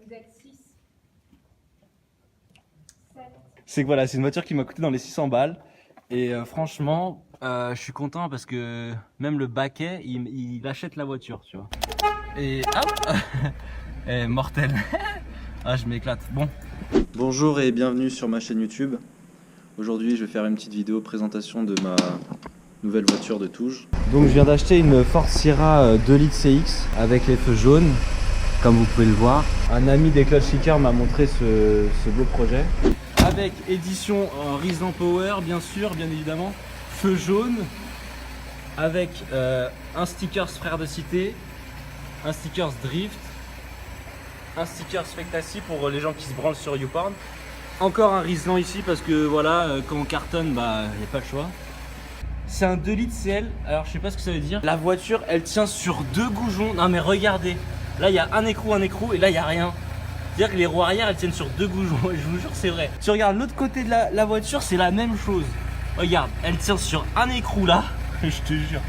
vous êtes 6. 7. C'est que voilà, c'est une voiture qui m'a coûté dans les 600 balles. Et franchement, je suis content parce que même le baquet, il achète la voiture, tu vois. Et hop et mortel. Ah, je m'éclate. Bon. Bonjour et bienvenue sur ma chaîne YouTube. Aujourd'hui, je vais faire une petite vidéo présentation de ma nouvelle voiture de Touge. Donc je viens d'acheter une Ford Sierra 2 litres CX avec les feux jaunes, comme vous pouvez le voir. Un ami des Clutch Kickers m'a montré ce beau projet. Avec édition Rizan Power, bien sûr, bien évidemment. Feu jaune. Avec un stickers Frères de Cité, un stickers Drift, un sticker Spectacy pour les gens qui se branlent sur YouPorn. Encore un Rizan ici parce que voilà, quand on cartonne, bah il n'y a pas le choix. C'est un 2 litres CL, alors je sais pas ce que ça veut dire. La voiture elle tient sur 2 goujons. Non mais regardez, là il y a un écrou et là il n'y a rien. C'est-à-dire que les roues arrière elles tiennent sur 2 goujons, je vous jure c'est vrai. Tu regardes l'autre côté de la voiture, c'est la même chose. Regarde, elle tient sur un écrou là, je te jure.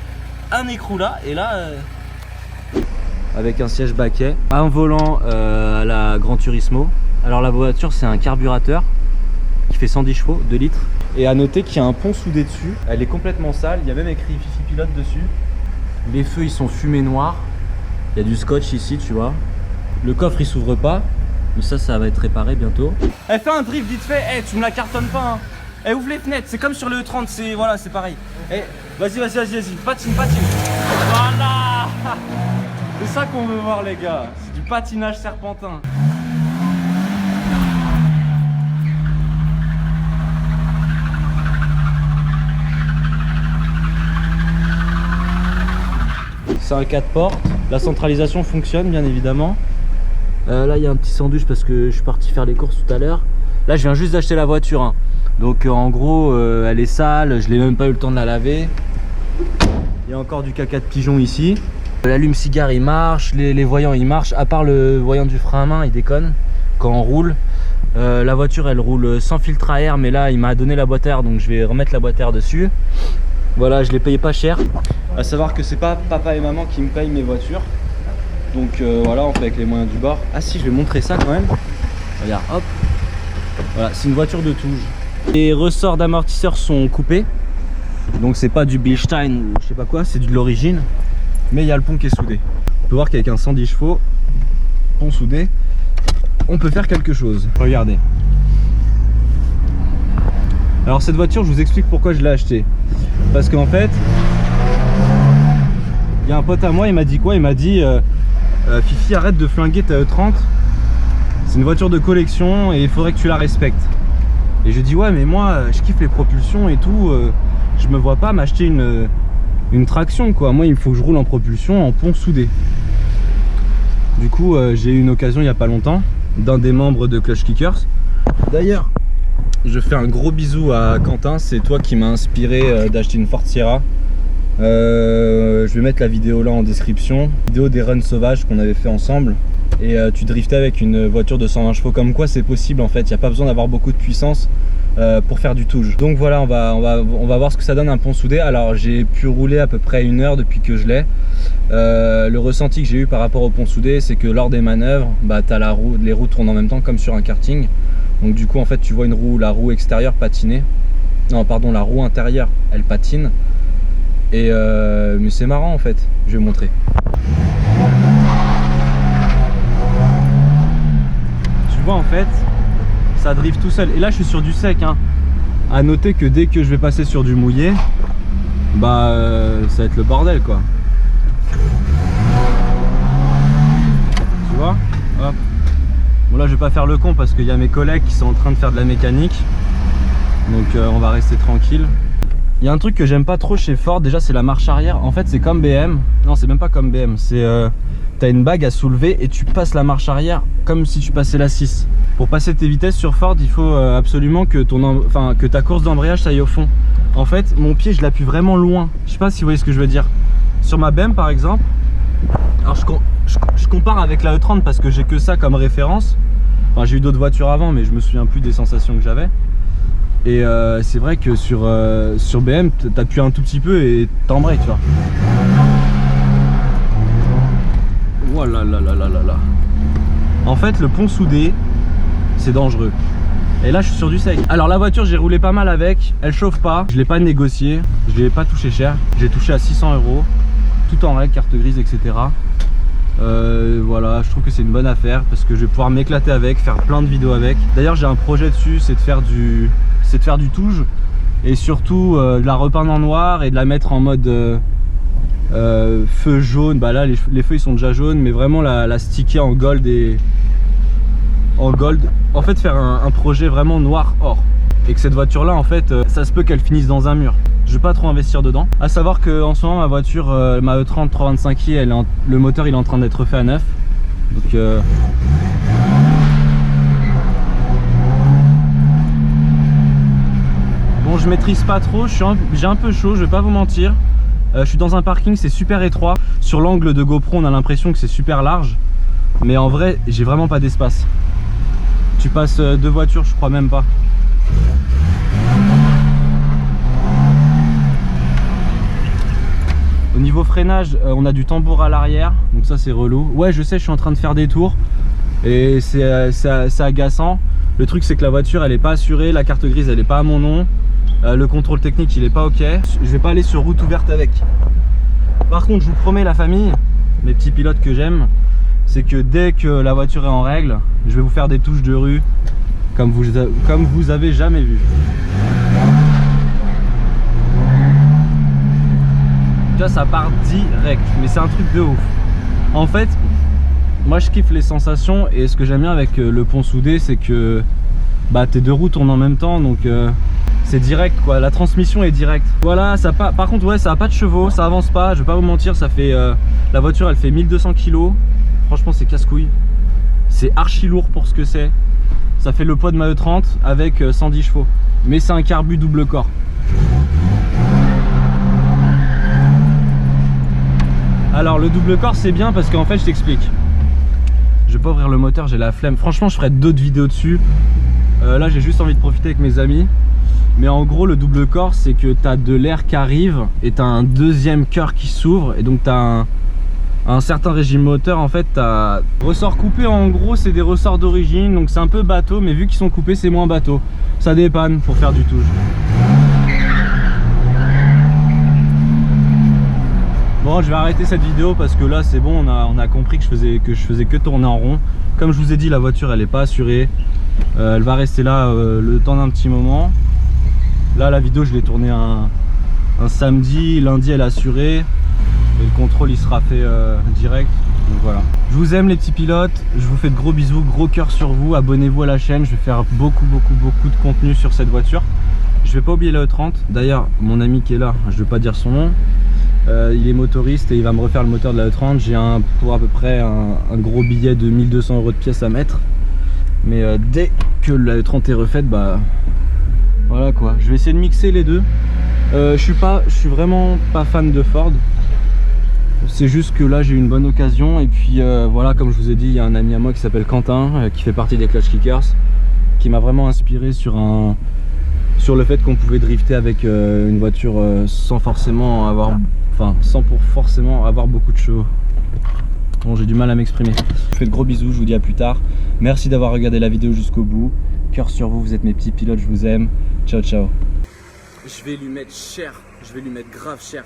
Un écrou là et là... Avec un siège baquet, un volant à la Gran Turismo. Alors la voiture c'est un carburateur qui fait 110 chevaux, 2 litres. Et à noter qu'il y a un pont soudé dessus, elle est complètement sale, il y a même écrit Fifi Pilote dessus. Les feux ils sont fumés noirs, il y a du scotch ici tu vois. Le coffre il s'ouvre pas, mais ça va être réparé bientôt. Elle fait un drift vite fait, hey, tu me la cartonnes pas hein. Elle ouvre les fenêtres, c'est comme sur le E30, c'est voilà, c'est pareil. Hey, vas-y, patine. Voilà. C'est ça qu'on veut voir les gars, c'est du patinage serpentin. C'est un 4 portes, la centralisation fonctionne bien évidemment. Là il y a un petit sandwich parce que je suis parti faire les courses tout à l'heure. Là je viens juste d'acheter la voiture hein. Donc en gros elle est sale, je n'ai même pas eu le temps de la laver. Il y a encore du caca de pigeon ici. L'allume-cigare il marche, les voyants ils marchent, à part le voyant du frein à main il déconne quand on roule. La voiture elle roule sans filtre à air, mais là il m'a donné la boîte à air donc je vais remettre la boîte à air dessus. Voilà, je l'ai payé pas cher. À savoir que c'est pas papa et maman qui me payent mes voitures. Donc voilà, on fait avec les moyens du bord. Ah si, je vais montrer ça quand même. Regarde, hop. Voilà, c'est une voiture de Touge. Les ressorts d'amortisseurs sont coupés. Donc c'est pas du Bilstein ou je sais pas quoi, c'est de l'origine. Mais il y a le pont qui est soudé. On peut voir qu'avec un 110 chevaux, pont soudé, on peut faire quelque chose. Regardez. Alors cette voiture, je vous explique pourquoi je l'ai achetée. Parce qu'en fait, il y a un pote à moi, il m'a dit quoi? Il m'a dit Fifi, arrête de flinguer ta E30. C'est une voiture de collection et il faudrait que tu la respectes. Et je dis ouais mais moi je kiffe les propulsions et tout, je me vois pas m'acheter une traction quoi. Moi il faut que je roule en propulsion en pont soudé. Du coup j'ai eu une occasion il n'y a pas longtemps d'un des membres de Clutch Kickers. D'ailleurs je fais un gros bisou à Quentin, c'est toi qui m'as inspiré d'acheter une Ford Sierra. Je vais mettre la vidéo là en description, vidéo des runs sauvages qu'on avait fait ensemble. Et tu driftais avec une voiture de 120 chevaux, comme quoi c'est possible en fait, il n'y a pas besoin d'avoir beaucoup de puissance pour faire du Touge. Donc voilà, on va voir ce que ça donne un pont soudé. Alors j'ai pu rouler à peu près 1 heure depuis que je l'ai. Le ressenti que j'ai eu par rapport au pont soudé, c'est que lors des manœuvres, bah, t'as les roues tournent en même temps comme sur un karting. Donc du coup en fait tu vois la roue extérieure patiner. Non pardon, la roue intérieure elle patine. Et mais c'est marrant en fait, je vais montrer. Tu vois en fait, ça drift tout seul. Et là je suis sur du sec hein. À noter que dès que je vais passer sur du mouillé, bah ça va être le bordel quoi. Tu vois, hop. Bon là je vais pas faire le con parce qu'il y a mes collègues qui sont en train de faire de la mécanique. Donc on va rester tranquille. Il y a un truc que j'aime pas trop chez Ford, déjà c'est la marche arrière. En fait c'est comme BM, non c'est même pas comme BM, c'est t'as une bague à soulever et tu passes la marche arrière comme si tu passais la 6. Pour passer tes vitesses sur Ford il faut absolument que, que ta course d'embrayage ça aille au fond. En fait mon pied je l'appuie vraiment loin, je sais pas si vous voyez ce que je veux dire. Sur ma BM par exemple, alors je compare avec la E30 parce que j'ai que ça comme référence. Enfin j'ai eu d'autres voitures avant mais je me souviens plus des sensations que j'avais. Et c'est vrai que sur BM, t'appuies un tout petit peu et t'embrayes, tu vois. Voilà, là. En fait le pont soudé c'est dangereux. Et là je suis sur du sec. Alors la voiture j'ai roulé pas mal avec, elle chauffe pas, je l'ai pas négocié, je l'ai pas touché cher, j'ai touché à 600 €, tout en règle, carte grise, etc. Voilà, je trouve que c'est une bonne affaire parce que je vais pouvoir m'éclater avec, faire plein de vidéos avec. D'ailleurs j'ai un projet dessus, c'est de faire du touge et surtout de la repeindre en noir et de la mettre en mode feu jaune. Bah là les feux ils sont déjà jaunes, mais vraiment la sticker en gold et en gold. En fait faire un projet vraiment noir or. Et que cette voiture là en fait ça se peut qu'elle finisse dans un mur. Je vais pas trop investir dedans. À savoir que en ce moment ma voiture, ma E30 325i, le moteur il est en train d'être refait à neuf. Donc bon, je maîtrise pas trop, j'ai un peu chaud, je vais pas vous mentir. Je suis dans un parking, c'est super étroit. Sur l'angle de GoPro on a l'impression que c'est super large, mais en vrai j'ai vraiment pas d'espace. Tu passes deux voitures, je crois même pas. Au niveau freinage, on a du tambour à l'arrière, donc ça c'est relou. Ouais, je sais, je suis en train de faire des tours et c'est agaçant. Le truc c'est que la voiture elle est pas assurée, la carte grise elle est pas à mon nom, le contrôle technique il est pas ok. Je vais pas aller sur route ouverte avec. Par contre je vous promets la famille, mes petits pilotes que j'aime, c'est que dès que la voiture est en règle, je vais vous faire des touches de rue comme vous avez jamais vu. Tu vois, ça part direct, mais c'est un truc de ouf. En fait, moi je kiffe les sensations et ce que j'aime bien avec le pont soudé, c'est que bah, tes deux roues tournent en même temps, donc c'est direct quoi. La transmission est directe. Voilà, par contre ouais, ça a pas de chevaux, ça avance pas. Je vais pas vous mentir, ça fait la voiture elle fait 1200 kg. Franchement c'est casse-couille. C'est archi lourd pour ce que c'est. Ça fait le poids de ma E30 avec 110 chevaux. Mais c'est un carbu double corps. Alors le double corps c'est bien parce qu'en fait je t'explique. Je vais pas ouvrir le moteur, j'ai la flemme. Franchement je ferai d'autres vidéos dessus. Là j'ai juste envie de profiter avec mes amis. Mais en gros le double corps c'est que tu as de l'air qui arrive et tu as un deuxième cœur qui s'ouvre. Et donc tu as un certain régime moteur. En fait tu as ressorts coupés, en gros c'est des ressorts d'origine. Donc c'est un peu bateau, mais vu qu'ils sont coupés c'est moins bateau. Ça dépanne pour faire du touge. Bon, je vais arrêter cette vidéo parce que là c'est bon, on a compris que je faisais que tourner en rond. Comme je vous ai dit, la voiture elle est pas assurée, elle va rester là le temps d'un petit moment. Là la vidéo je l'ai tournée un samedi, lundi elle est assurée et le contrôle il sera fait direct. Donc voilà. Je vous aime les petits pilotes, je vous fais de gros bisous, gros cœur sur vous, abonnez-vous à la chaîne, je vais faire beaucoup de contenu sur cette voiture. Je vais pas oublier la E30, d'ailleurs mon ami qui est là, je vais pas dire son nom. Il est motoriste et il va me refaire le moteur de la E30. J'ai pour à peu près un gros billet de 1200 € de pièces à mettre. Mais dès que la E30 est refaite, bah voilà quoi. Je vais essayer de mixer les deux. Je suis vraiment pas fan de Ford. C'est juste que là j'ai eu une bonne occasion. Et puis voilà, comme je vous ai dit, il y a un ami à moi qui s'appelle Quentin, qui fait partie des Clutch Kickers, qui m'a vraiment inspiré sur le fait qu'on pouvait drifter avec une voiture sans forcément avoir beaucoup de chevaux. Bon, j'ai du mal à m'exprimer. Je vous fais de gros bisous, je vous dis à plus tard. Merci d'avoir regardé la vidéo jusqu'au bout. Cœur sur vous, vous êtes mes petits pilotes, je vous aime. Ciao ciao. Je vais lui mettre cher, je vais lui mettre grave cher.